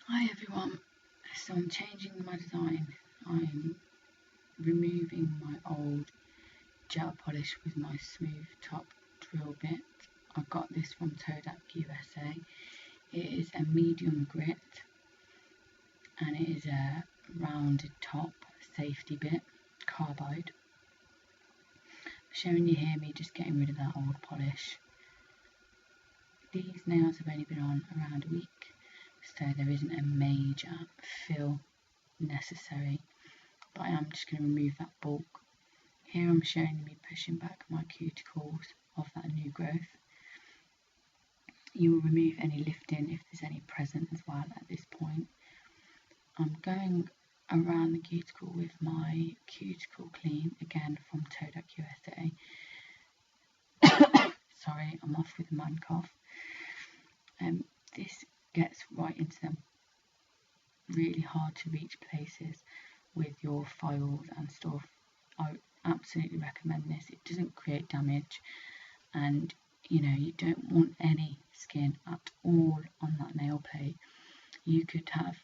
Hi everyone, so I'm changing my design. I'm removing my old gel polish with my smooth top drill bit. I got this from Todak USA. It is a medium grit and it is a rounded top safety bit, carbide. Showing you here me just getting rid of that old polish. These nails have only been on around a week, so there isn't a major fill necessary, but I am just going to remove that bulk. Here I'm showing me pushing back my cuticles of that new growth. You will remove any lifting if there's any present as well at this point. I'm going around the cuticle with my cuticle clean, again from Todak USA. Sorry, I'm off with a man cough. This gets right into them really hard to reach places with your files and stuff. I absolutely recommend this. It doesn't create damage, and you don't want any skin at all on that nail plate. You could have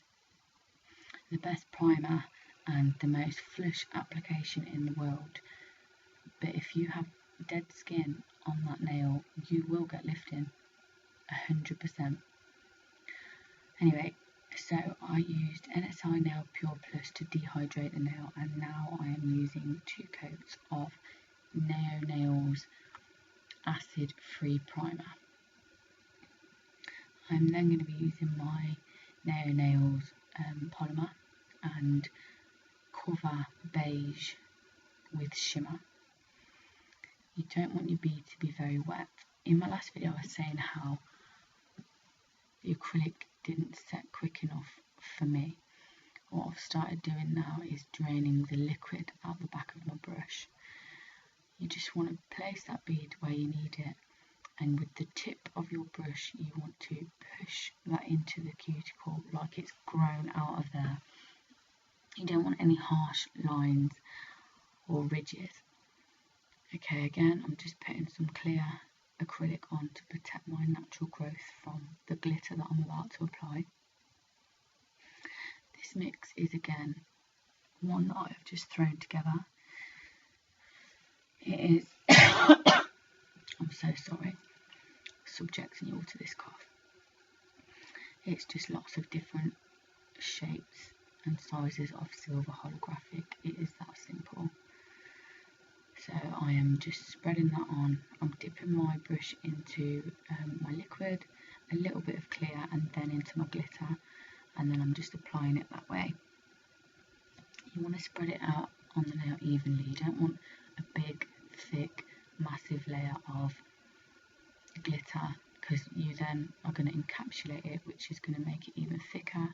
the best primer and the most flush application in the world, but if you have dead skin on that nail, you will get lifting 100%. Anyway, so I used NSI Nail Pure Plus to dehydrate the nail, and now I am using 2 coats of Neo Nails acid free primer. I'm then going to be using my Neo Nails polymer and Cover Beige with shimmer. You don't want your bead to be very wet. In my last video I was saying how the acrylic didn't set quick enough for me. What I've started doing now is draining the liquid out the back of my brush. You just want to place that bead where you need it, and with the tip of your brush you want to push that into the cuticle like it's grown out of there. You don't want any harsh lines or ridges. Okay, again I'm just putting some clear acrylic on to protect my natural growth from the glitter that I'm about to apply. This mix is again one that I've just thrown together. It is I'm so sorry, subjecting you all to this cough. It's just lots of different shapes and sizes of silver holographic. It is that simple. So I am just spreading that on. I'm dipping my brush into my liquid, a little bit of clear, and then into my glitter, and then I'm just applying it that way. You want to spread it out on the nail evenly. You don't want a big, thick, massive layer of glitter, because you then are going to encapsulate it, which is going to make it even thicker.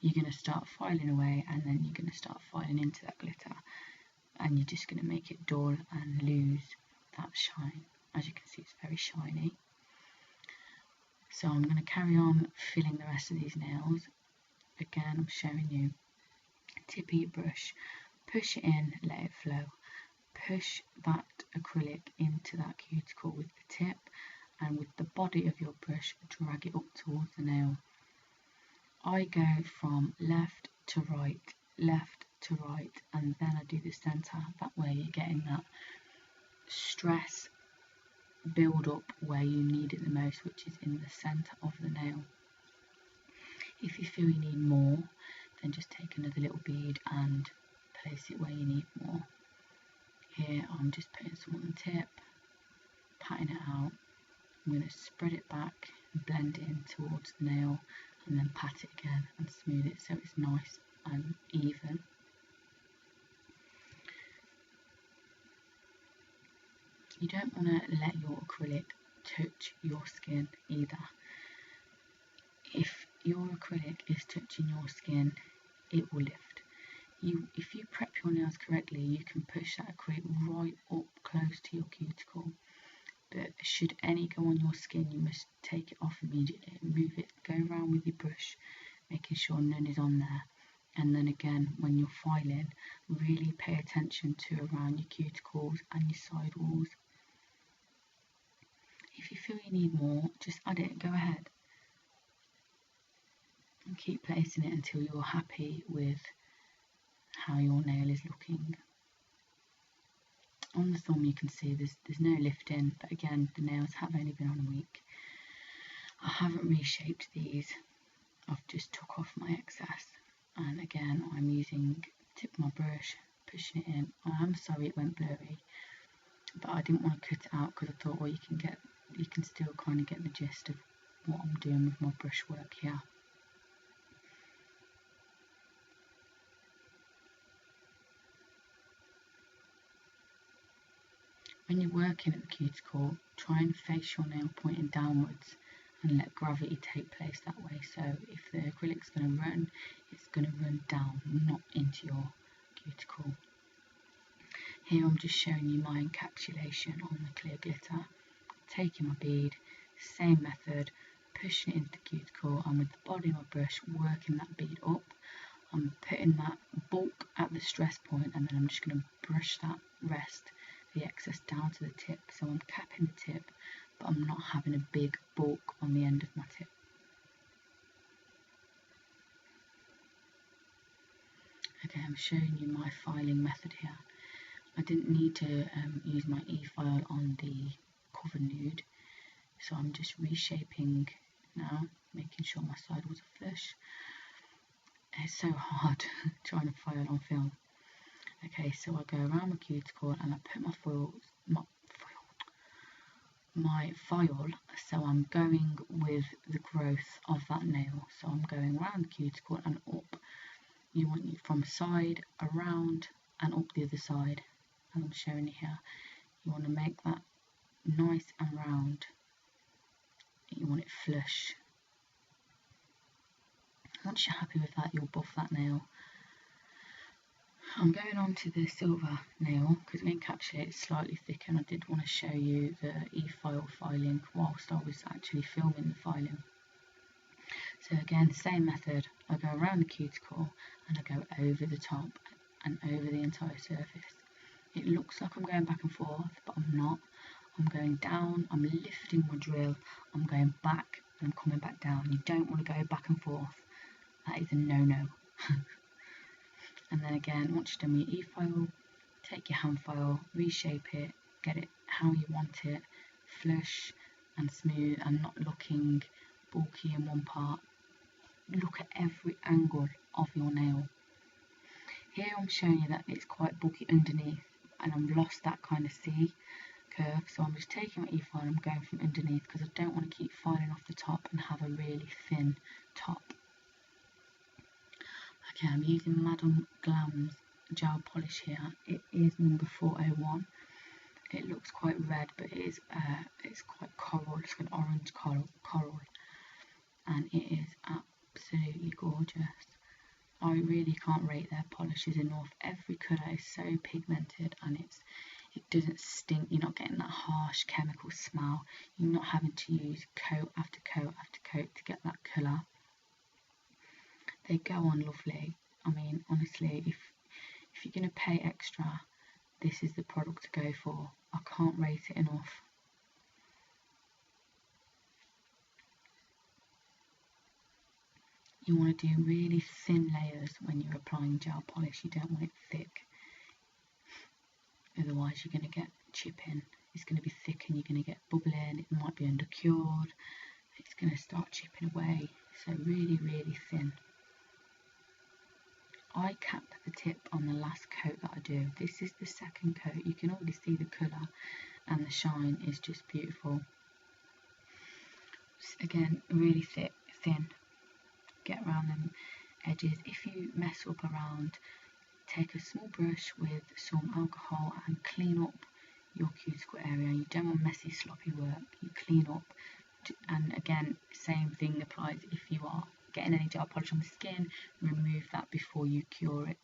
You're going to start filing away, and then you're going to start filing into that glitter, and you're just going to make it dull and lose that shine. As you can see, it's very shiny. So I'm going to carry on filling the rest of these nails. Again, I'm showing you, tip of your brush, push it in, let it flow. Push that acrylic into that cuticle with the tip, and with the body of your brush, drag it up towards the nail. I go from left to right, and then I do the centre. That way you're getting that stress build up where you need it the most, which is in the centre of the nail. If you feel you need more, then just take another little bead and place it where you need more. Here I'm just putting some on the tip, patting it out. I'm going to spread it back and blend it in towards the nail, and then pat it again and smooth it so it's nice and even. You don't want to let your acrylic touch your skin either. If your acrylic is touching your skin, it will lift. If you prep your nails correctly, you can push that acrylic right up close to your cuticle. But should any go on your skin, you must take it off immediately, remove it, go around with your brush, making sure none is on there. And then again, when you're filing, really pay attention to around your cuticles and your side walls. If you feel you need more, just add it, go ahead. and keep placing it until you're happy with how your nail is looking. On the thumb you can see there's no lifting, but again the nails have only been on a week. I haven't reshaped these, I've just took off my excess, and again I'm using the tip of my brush, pushing it in. I am sorry it went blurry, but I didn't want to cut it out because I thought, well, you can still kind of get the gist of what I'm doing with my brushwork here. When you're working at the cuticle, try and face your nail pointing downwards and let gravity take place that way. So if the acrylic's going to run, it's going to run down, not into your cuticle. Here I'm just showing you my encapsulation on the clear glitter. Taking my bead, same method, pushing it into the cuticle, and with the body of my brush working that bead up. I'm putting that bulk at the stress point, and then I'm just going to brush that rest, the excess, down to the tip. So I'm capping the tip, but I'm not having a big bulk on the end of my tip. Okay, I'm showing you my filing method here. I didn't need to use my e-file on the cover nude, so I'm just reshaping now, making sure my side was flush. It's so hard trying to file on film. Okay, so I go around my cuticle and I put my file, so I'm going with the growth of that nail. So I'm going around the cuticle and up. You want it from side, around and up the other side, as I'm showing you here. You want to make that nice and round. You want it flush. Once you're happy with that, you'll buff that nail. I'm going on to the silver nail because we encapsulate it slightly thicker, and I did want to show you the e-file filing whilst I was actually filming the filing. So again, same method. I go around the cuticle and I go over the top and over the entire surface. It looks like I'm going back and forth, but I'm not. I'm going down, I'm lifting my drill, I'm going back and I'm coming back down. You don't want to go back and forth. That is a no-no. And then again, once you've done your e-file, take your hand file, reshape it, get it how you want it, flush and smooth and not looking bulky in one part. Look at every angle of your nail. Here I'm showing you that it's quite bulky underneath, and I've lost that kind of C curve, so I'm just taking my e-file and I'm going from underneath because I don't want to keep filing off the top and have a really thin top. Okay, I'm using Madame Glam's gel polish here. It is number 401. It looks quite red, but it's quite coral. It's got orange coral, and it is absolutely gorgeous. I really can't rate their polishes enough. Every colour is so pigmented, and it doesn't stink. You're not getting that harsh chemical smell. You're not having to use coat after coat after coat to get that colour. They go on lovely. I mean, honestly, if you're going to pay extra, this is the product to go for. I can't rate it enough. You want to do really thin layers when you're applying gel polish. You don't want it thick. Otherwise you're going to get chipping. It's going to be thick and you're going to get bubbling. It might be undercured. It's going to start chipping away. So really, really thin. I cap the tip on the last coat that I do. This is the second coat. You can already see the colour and the shine is just beautiful. Again, really thin. Get around them edges. If you mess up around, take a small brush with some alcohol and clean up your cuticle area. You don't want messy, sloppy work. You clean up. And again, same thing applies if you are getting any gel polish on the skin. Remove that before you cure it.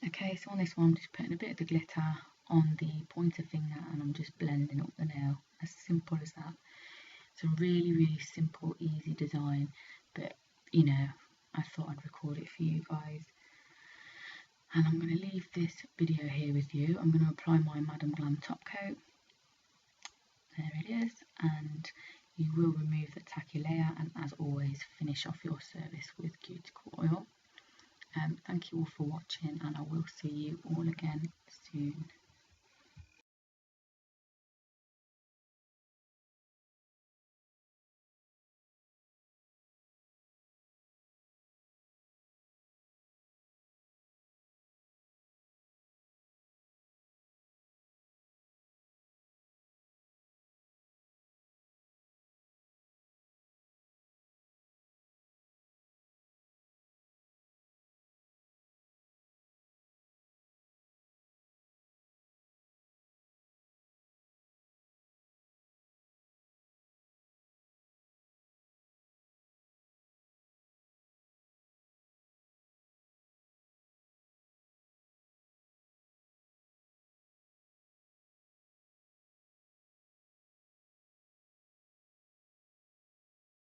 Okay, so on this one I'm just putting a bit of the glitter on the pointer finger and I'm just blending up the nail. As simple as that. It's a really, really simple, easy design, but you know, I thought I'd record it for you guys. And I'm going to leave this video here with you. I'm going to apply my Madame Glam top coat. There it is, and you will remove the tacky layer, and as always finish off your service with cuticle oil. Thank you all for watching, and I will see you all again soon.